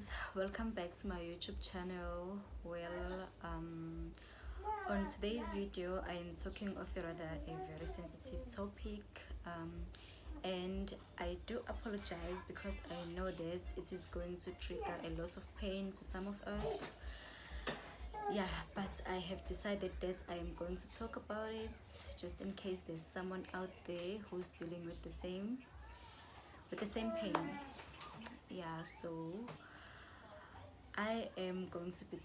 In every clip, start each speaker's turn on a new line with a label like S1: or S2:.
S1: guys, welcome back to my YouTube channel. On today's video I am talking of a very sensitive topic, and I do apologize because I know that it is going to trigger a lot of pain to some of us. Yeah, but I have decided that I am going to talk about it just in case there's someone out there who's dealing with the same pain. Yeah, so I am going to be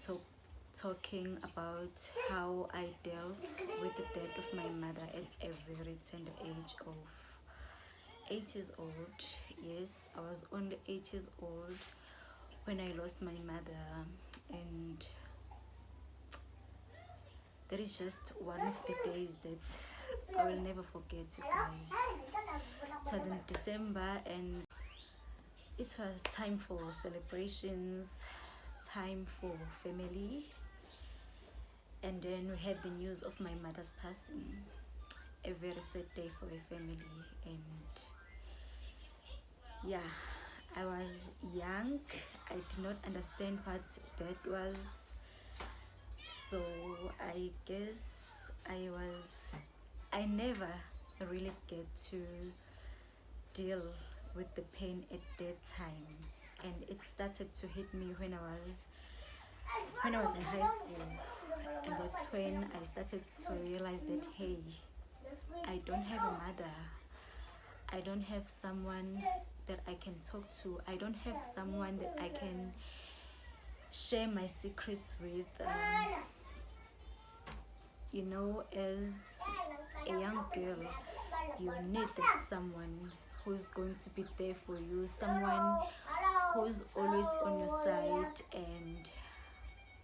S1: talking about how I dealt with the death of my mother at a very tender age of 8 years old. Yes, I was only 8 years old when I lost my mother, and that is just one of the days that I will never forget, you guys. It was in December and it was time for celebrations, time for family, and then we had the news of my mother's passing. A very sad day for a family, and yeah, I was young. I did not understand what that was, so I guess I never really get to deal with the pain at that time, and it started to hit me when I was in high school, and that's when I started to realize that, hey, I don't have a mother, I don't have someone that I can talk to, I don't have someone that I can share my secrets with. As a young girl, you need that someone who's going to be there for you, someone who's always on your side. And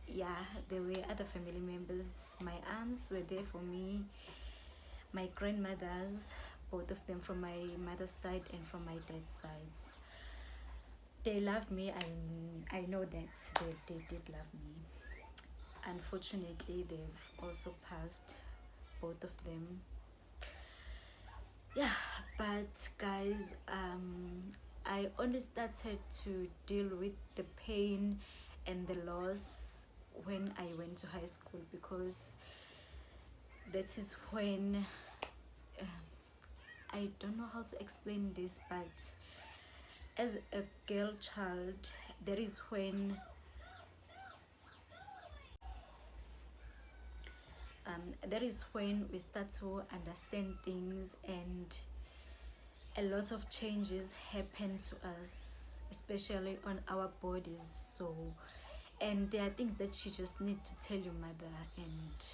S1: yeah, there were other family members. My aunts were there for me, my grandmothers, both of them from my mother's side and from my dad's side. They loved me. I know that they did love me. Unfortunately, they've also passed, both of them. Yeah, but guys, I only started to deal with the pain and the loss when I went to high school, because that is when I don't know how to explain this, but as a girl child, that is when we start to understand things, and a lot of changes happen to us, especially on our bodies. So, and there are things that you just need to tell your mother, and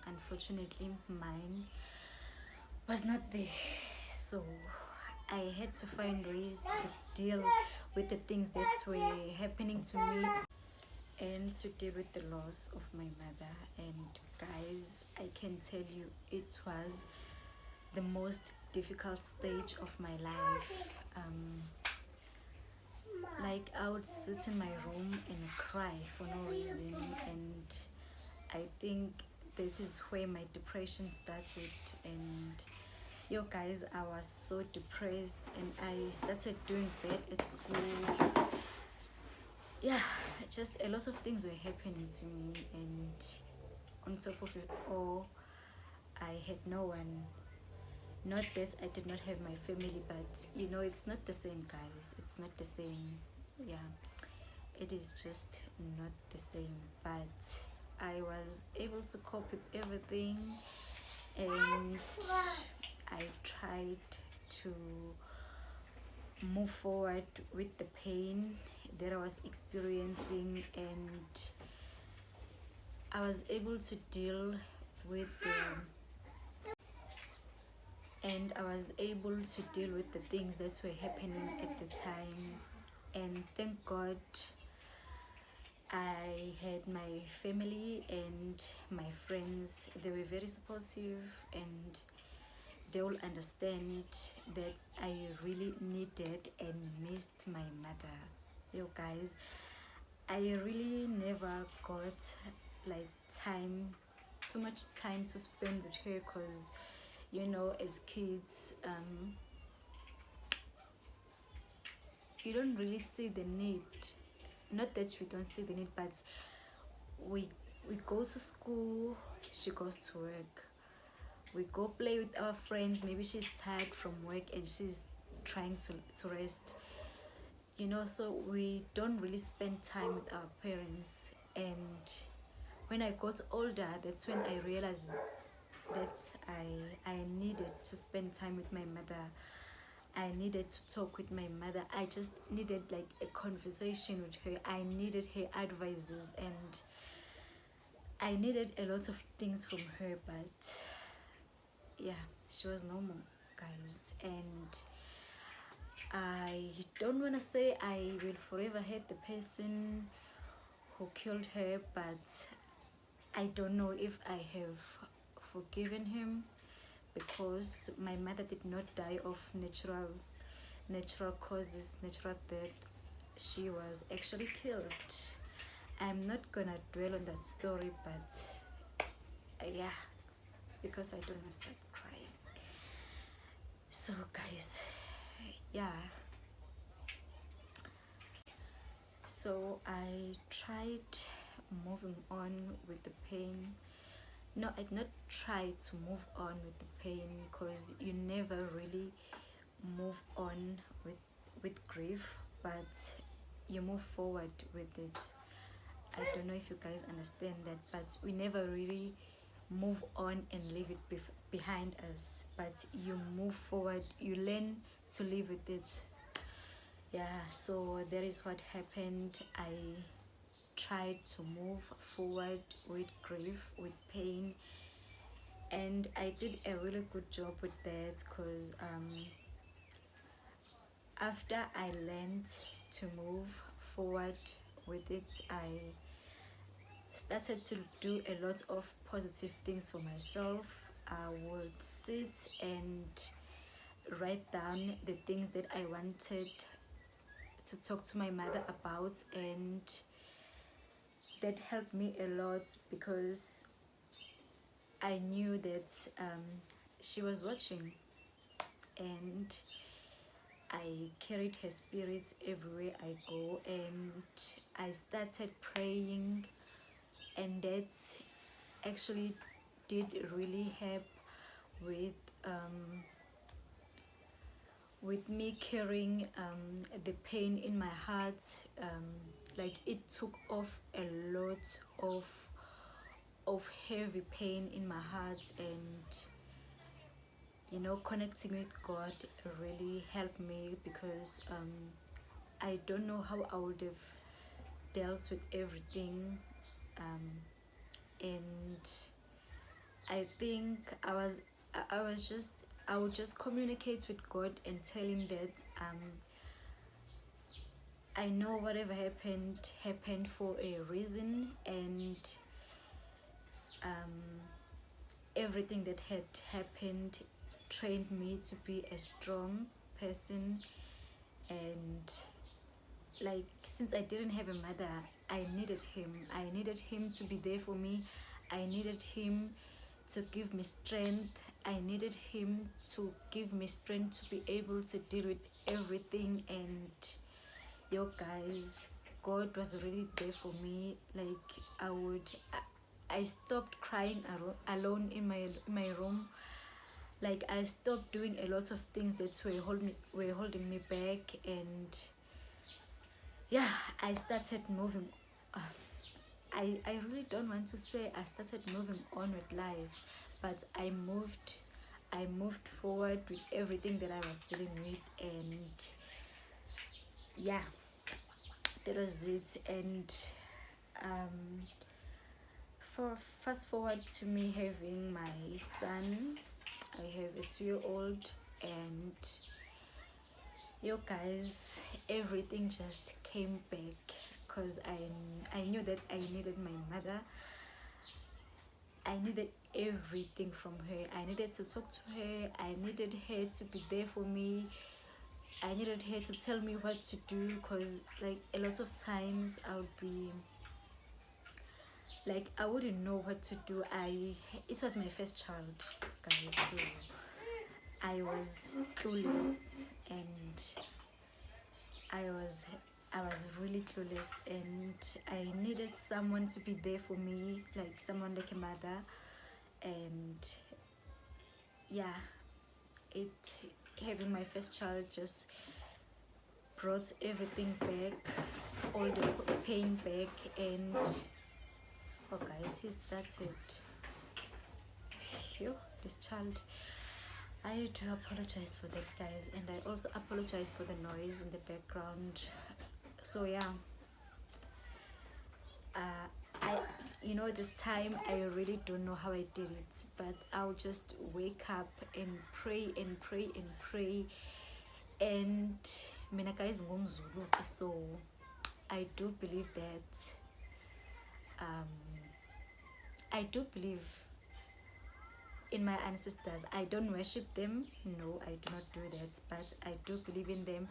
S1: unfortunately mine was not there. So I had to find ways to deal with the things that were happening to me and to deal with the loss of my mother. And guys, I can tell you, it was the most difficult stage of my life. Like, I would sit in my room and cry for no reason, and I think this is where my depression started. And yo guys, I was so depressed, and I started doing bad at school. Yeah, just a lot of things were happening to me, and on top of it all, I had no one. Not that I did not have my family, but it's not the same, guys. It's not the same. Yeah, it is just not the same. But I was able to cope with everything, and I tried to move forward with the pain that I was experiencing, and I was able to deal with the things that were happening at the time. And thank God I had my family and my friends. They were very supportive, and they will understand that I really needed and missed my mother. You guys, I really never got like too much time to spend with her, because as kids, you don't really see the need not that we don't see the need, but we go to school, she goes to work. We go play with our friends, maybe she's tired from work and she's trying to rest, you know. So we don't really spend time with our parents. And when I got older, that's when I realized that I needed to spend time with my mother. I needed to talk with my mother. I just needed like a conversation with her. I needed her advices, and I needed a lot of things from her. But yeah, she was normal, guys. And I don't want to say I will forever hate the person who killed her, but I don't know if I have forgiven him, because my mother did not die of natural causes, natural death. She was actually killed. I'm not gonna dwell on that story, but yeah, because I don't want to start crying. So guys, yeah, so I tried moving on with the pain. No, I did not try to move on with the pain, because you never really move on with grief, but you move forward with it. I don't know if you guys understand that, but we never really move on and leave it behind us, but you move forward, you learn to live with it. Yeah, so that is what happened. I tried to move forward with grief, with pain, and I did a really good job with that, because after I learned to move forward with it, I started to do a lot of positive things for myself. I would sit and write down the things that I wanted to talk to my mother about, and that helped me a lot, because I knew that she was watching, and I carried her spirits everywhere I go. And I started praying, and that actually did really help with me carrying the pain in my heart. Like, it took off a lot of heavy pain in my heart. And you know, connecting with God really helped me, because I don't know how I would have dealt with everything. And I think I would just communicate with God and tell him that I know whatever happened for a reason, and everything that had happened trained me to be a strong person. And like, since I didn't have a mother, I needed him to be there for me. I needed him to give me strength. I needed him to give me strength to be able to deal with everything. And yo guys, God was really there for me. Like, I stopped crying alone in my room. Like, I stopped doing a lot of things that were holding me back. And yeah, I started moving. I really don't want to say I started moving on with life, but I moved forward with everything that I was dealing with. And yeah, that was it. And for fast forward to me having my son. I have a 2-year-old, and yo guys, everything just came back, because I knew that I needed my mother. I needed everything from her. I needed to talk to her. I needed her to be there for me. I needed her to tell me what to do, because like, a lot of times I would be like, I wouldn't know what to do. It was my first child, guys, so I was clueless, and I was I was really clueless, and I needed someone to be there for me, like someone like a mother. And yeah, it having my first child just brought everything back, all the pain back. And oh guys, he started. Phew, this child. I do apologize for that, guys, and I also apologize for the noise in the background. So yeah, I, this time I really don't know how I did it, but I'll just wake up and pray and pray and pray. And mina guys ngumZulu, so I do believe that I do believe in my ancestors. I don't worship them, no, I do not do that, but I do believe in them.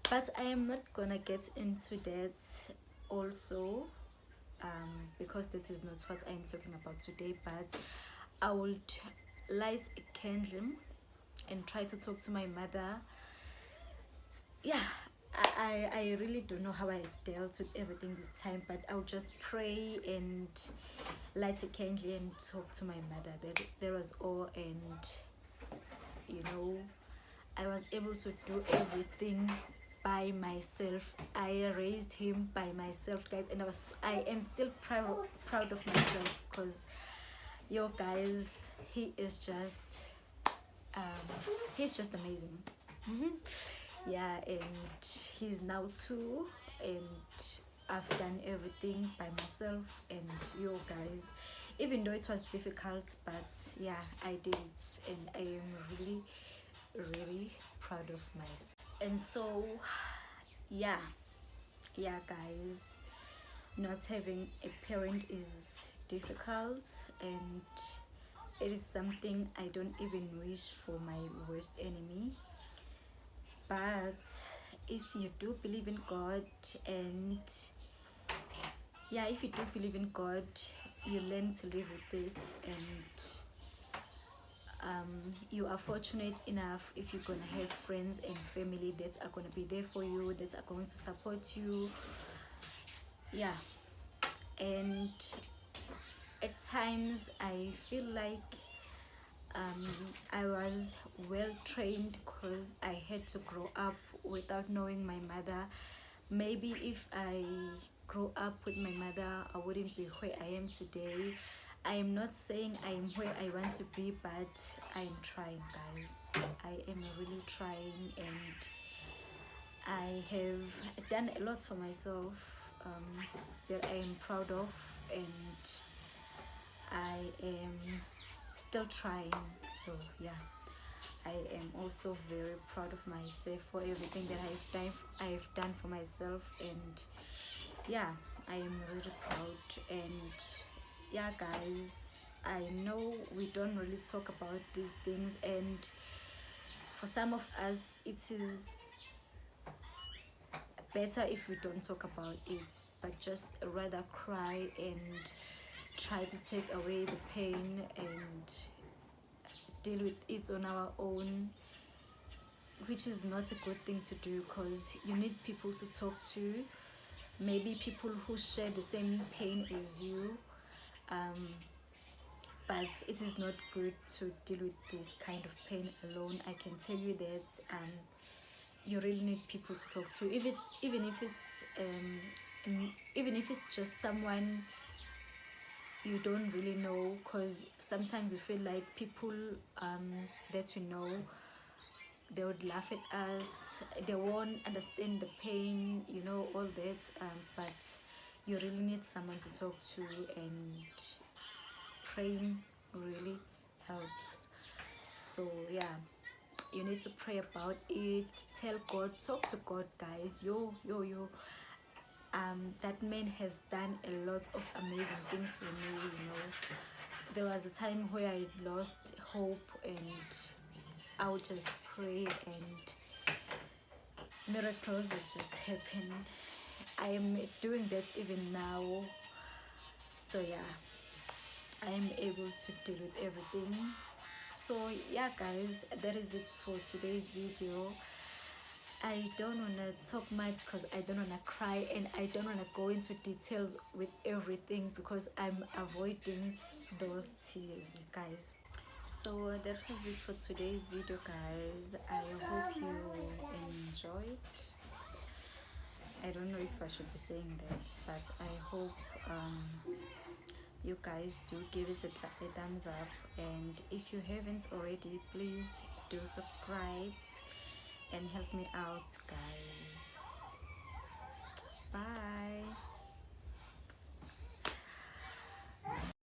S1: But I am not gonna get into that also, because this is not what I'm talking about today. But I would light a candle and try to talk to my mother. Yeah, I really don't know how I dealt with everything this time, but I'll just pray and light a candle and talk to my mother. That was all. And I was able to do everything by myself. I raised him by myself, guys, and I am still proud of myself, because guys, he's just amazing. Yeah, and he's now 2, and I've done everything by myself. And guys, even though it was difficult, but yeah, I did it, and I am really, really proud of myself. And so yeah, guys, not having a parent is difficult, and it is something I don't even wish for my worst enemy. But if you do believe in God, and if you do believe in God, you learn to live with it. And you are fortunate enough if you're gonna have friends and family that are gonna be there for you, that are going to support you. Yeah, and at times I feel like I was well trained, because I had to grow up without knowing my mother. Maybe if I grew up with my mother, I wouldn't be where I am today. I am not saying I am where I want to be, but I am trying, guys. I am really trying, and I have done a lot for myself, that I am proud of, and I am still trying. So yeah, I am also very proud of myself for everything that I've done for myself. And yeah, I am really proud. And yeah, guys, I know we don't really talk about these things, and for some of us it is better if we don't talk about it, but just rather cry and try to take away the pain and deal with it on our own, which is not a good thing to do, because you need people to talk to, maybe people who share the same pain as you. But it is not good to deal with this kind of pain alone. I can tell you that you really need people to talk to, even if it's just someone you don't really know, because sometimes we feel like people that we know, they would laugh at us, they won't understand the pain, all that. But you really need someone to talk to, and praying really helps. So yeah, you need to pray about it, tell God, talk to God, guys. That man has done a lot of amazing things for me. There was a time where I lost hope, and I would just pray, and miracles would just happen. I am doing that even now. So yeah, I am able to deal with everything. So yeah, guys, that is it for today's video. I don't want to talk much because I don't want to cry, and I don't want to go into details with everything because I'm avoiding those tears, guys. So that was it for today's video, guys. I hope you enjoyed. I don't know if I should be saying that, but I hope you guys do give it a thumbs up, and if you haven't already, please do subscribe and help me out, guys. Bye.